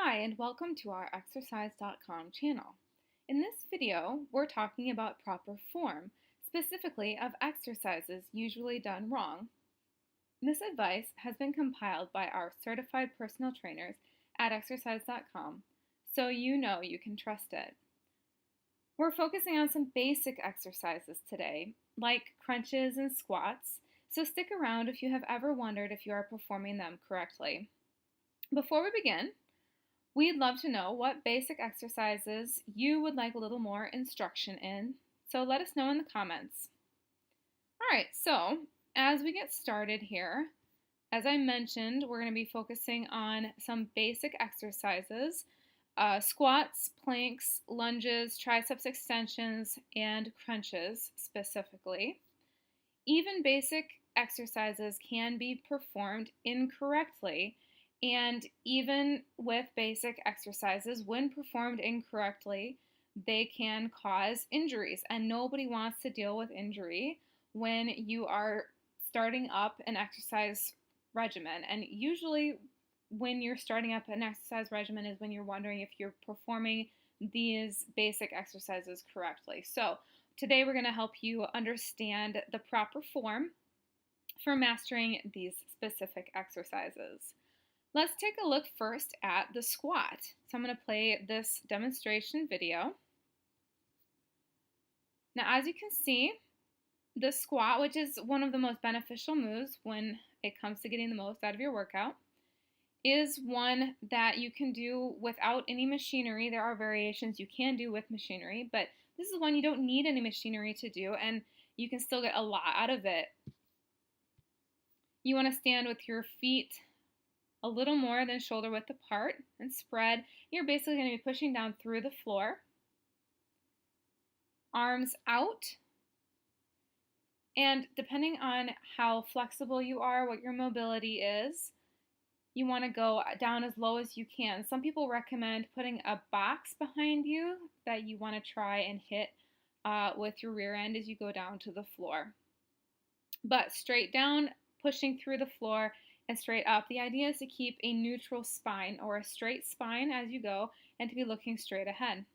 Hi, and welcome to our Exercise.com channel. In this video, we're talking about proper form, specifically of exercises usually done wrong. This advice has been compiled by our certified personal trainers at Exercise.com, so you know you can trust it. We're focusing on some basic exercises today, like crunches and squats, so stick around if you have ever wondered if you are performing them correctly. Before we begin, we'd love to know what basic exercises you would like a little more instruction in, so let us know in the comments. All right, so as we get started here, as I mentioned, we're going to be focusing on some basic exercises, squats, planks, lunges, triceps extensions, and crunches specifically. Even basic exercises can be performed incorrectly. And even with basic exercises, when performed incorrectly, they can cause injuries. And nobody wants to deal with injury when you are starting up an exercise regimen. And usually when you're starting up an exercise regimen is when you're wondering if you're performing these basic exercises correctly. So today we're going to help you understand the proper form for mastering these specific exercises. Let's take a look first at the squat. So I'm going to play this demonstration video. Now, as you can see, the squat, which is one of the most beneficial moves when it comes to getting the most out of your workout, is one that you can do without any machinery. There are variations you can do with machinery, but this is one you don't need any machinery to do, and you can still get a lot out of it. You want to stand with your feet a little more than shoulder width apart and spread. You're basically going to be pushing down through the floor. Arms out. And depending on how flexible you are, what your mobility is, you want to go down as low as you can. Some people recommend putting a box behind you that you want to try and hit with your rear end as you go down to the floor. But straight down, pushing through the floor, and straight up. The idea is to keep a neutral spine or a straight spine as you go and to be looking straight ahead.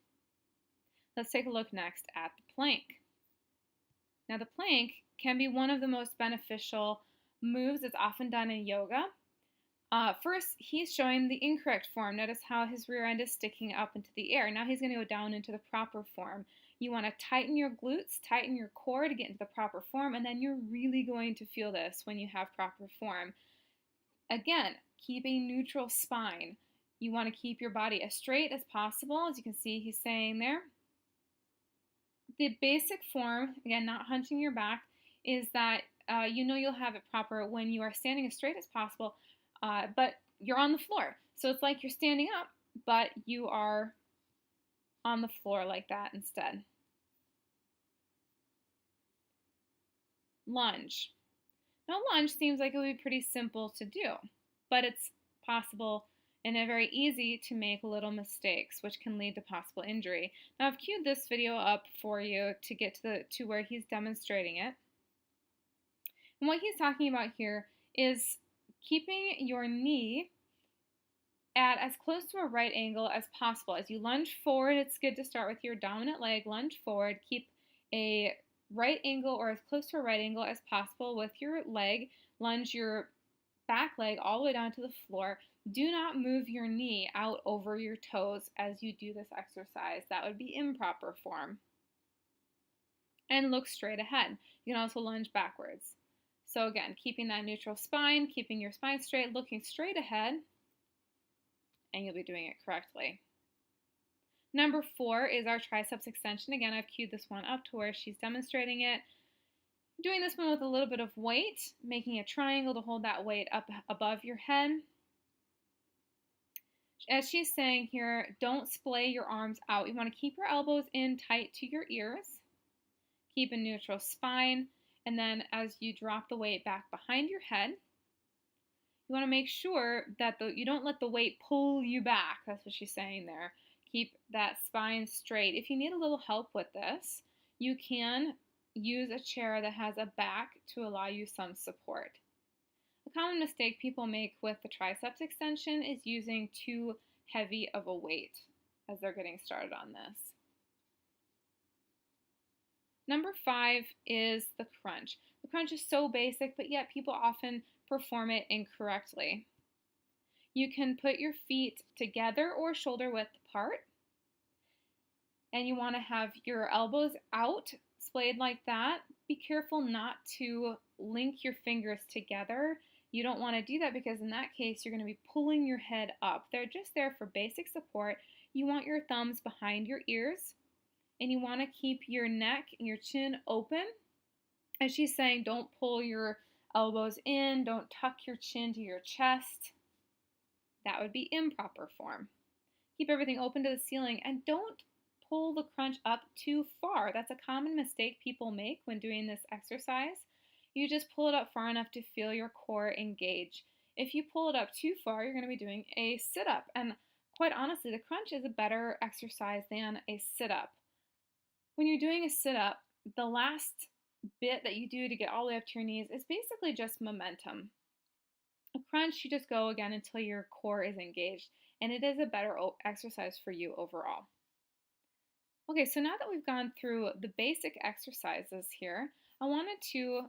Let's take a look next at the plank. Now the plank can be one of the most beneficial moves. It's often done in yoga. First, he's showing the incorrect form. Notice how his rear end is sticking up into the air. Now he's going to go down into the proper form. You want to tighten your glutes, tighten your core to get into the proper form, and then you're really going to feel this when you have proper form. Again, keep a neutral spine. You want to keep your body as straight as possible, as you can see he's saying there. The basic form, again, not hunching your back, is that you know you'll have it proper when you are standing as straight as possible, but you're on the floor. So it's like you're standing up, but you are on the floor like that instead. Lunge. Now, lunge seems like it would be pretty simple to do, but it's possible and very easy to make little mistakes, which can lead to possible injury. Now, I've queued this video up for you to get to where he's demonstrating it. And what he's talking about here is keeping your knee at as close to a right angle as possible. As you lunge forward, it's good to start with your dominant leg, lunge forward, keep a right angle or as close to a right angle as possible with your leg. Lunge your back leg all the way down to the floor. Do not move your knee out over your toes as you do this exercise. That would be improper form. And look straight ahead. You can also lunge backwards. So again, keeping that neutral spine, keeping your spine straight, looking straight ahead, and you'll be doing it correctly. Number 4 is our triceps extension. Again, I've queued this one up to where she's demonstrating it. Doing this one with a little bit of weight, making a triangle to hold that weight up above your head. As she's saying here, don't splay your arms out. You want to keep your elbows in tight to your ears. Keep a neutral spine. And then as you drop the weight back behind your head, you want to make sure that you don't let the weight pull you back. That's what she's saying there. Keep that spine straight. If you need a little help with this, you can use a chair that has a back to allow you some support. A common mistake people make with the triceps extension is using two heavy of a weight as they're getting started on this. Number 5 is the crunch. The crunch is so basic, but yet people often perform it incorrectly. You can put your feet together or shoulder width apart, and you want to have your elbows out, splayed like that. Be careful not to link your fingers together. You don't want to do that because in that case, you're going to be pulling your head up. They're just there for basic support. You want your thumbs behind your ears, and you want to keep your neck and your chin open. As she's saying, don't pull your elbows in, don't tuck your chin to your chest. That would be improper form. Keep everything open to the ceiling, and don't pull the crunch up too far. That's a common mistake people make when doing this exercise. You just pull it up far enough to feel your core engage. If you pull it up too far, you're going to be doing a sit-up. And quite honestly, the crunch is a better exercise than a sit-up. When you're doing a sit-up, the last bit that you do to get all the way up to your knees is basically just momentum. A crunch, you just go again until your core is engaged, and it is a better exercise for you overall. Okay, so now that we've gone through the basic exercises here, I wanted to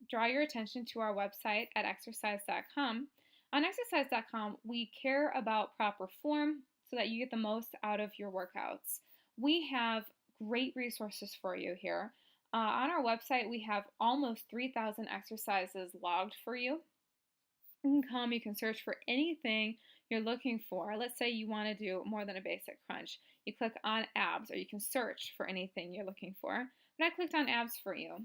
draw your attention to our website at Exercise.com. On Exercise.com, we care about proper form so that you get the most out of your workouts. We have great resources for you here. On our website, we have almost 3,000 exercises logged for you. You can come, you can search for anything you're looking for. Let's say you want to do more than a basic crunch. You click on abs, or you can search for anything you're looking for. But I clicked on abs for you.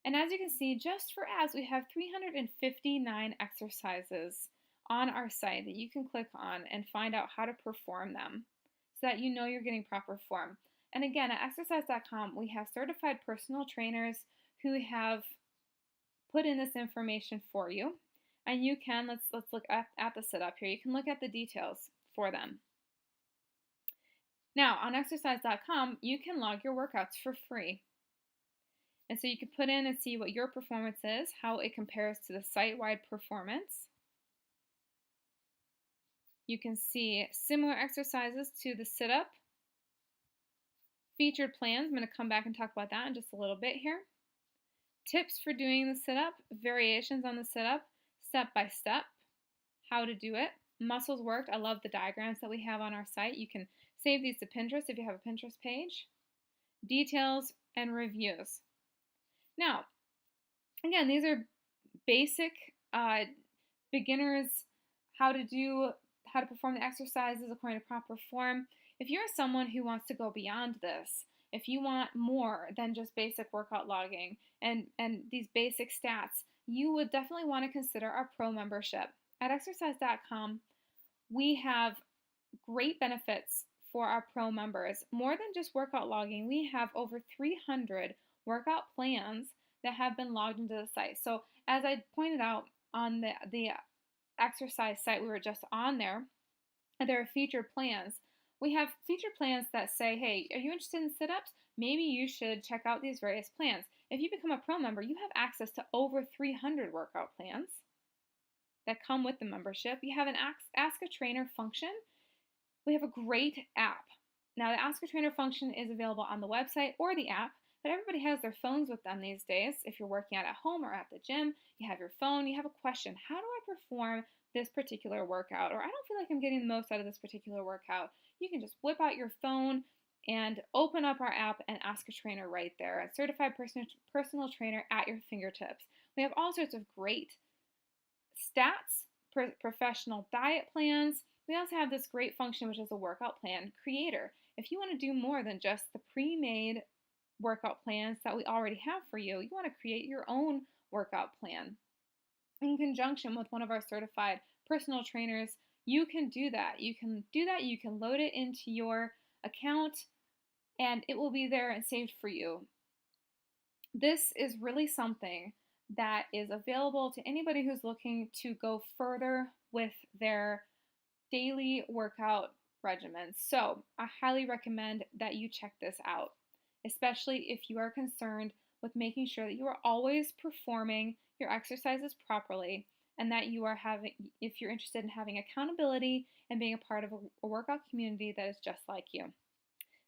And as you can see, just for abs, we have 359 exercises on our site that you can click on and find out how to perform them so that you know you're getting proper form. And again, at Exercise.com, we have certified personal trainers who have put in this information for you. And you can, let's look at the sit-up here. You can look at the details for them. Now, on Exercise.com, you can log your workouts for free. And so you can put in and see what your performance is, how it compares to the site-wide performance. You can see similar exercises to the sit-up. Featured plans, I'm going to come back and talk about that in just a little bit here. Tips for doing the sit-up, variations on the sit-up, step by step, how to do it, muscles worked. I love the diagrams that we have on our site. You can save these to Pinterest if you have a Pinterest page. Details and reviews. Now, again, these are basic beginners, how to perform the exercises according to proper form. If you're someone who wants to go beyond this, if you want more than just basic workout logging and these basic stats, you would definitely want to consider our pro membership. At Exercise.com, we have great benefits for our pro members. More than just workout logging, we have over 300 workout plans that have been logged into the site. So as I pointed out on the exercise site we were just on there are featured plans. We have featured plans that say, hey, are you interested in sit-ups? Maybe you should check out these various plans. If you become a pro member, you have access to over 300 workout plans that come with the membership. You have an Ask a Trainer function. We have a great app. Now, the Ask a Trainer function is available on the website or the app, but everybody has their phones with them these days. If you're working out at home or at the gym, you have your phone, you have a question. How do I perform this particular workout? Or I don't feel like I'm getting the most out of this particular workout. You can just whip out your phone and open up our app and ask a trainer right there. A certified personal trainer at your fingertips. We have all sorts of great stats, professional diet plans. We also have this great function, which is a workout plan creator. If you want to do more than just the pre-made workout plans that we already have for you, you want to create your own workout plan. In conjunction with one of our certified personal trainers, you can do that. You can load it into your account and it will be there and saved for you. This is really something that is available to anybody who's looking to go further with their daily workout regimen. So I highly recommend that you check this out, especially if you are concerned with making sure that you are always performing your exercises properly and that you are having, if you're interested in having accountability and being a part of a workout community that is just like you.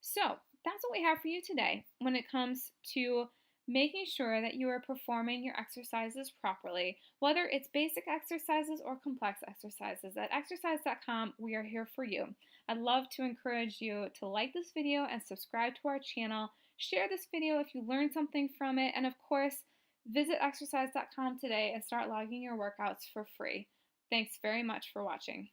So that's what we have for you today when it comes to making sure that you are performing your exercises properly, whether it's basic exercises or complex exercises. At Exercise.com, we are here for you. I'd love to encourage you to like this video and subscribe to our channel. Share this video if you learned something from it, and of course, visit Exercise.com today and start logging your workouts for free. Thanks very much for watching.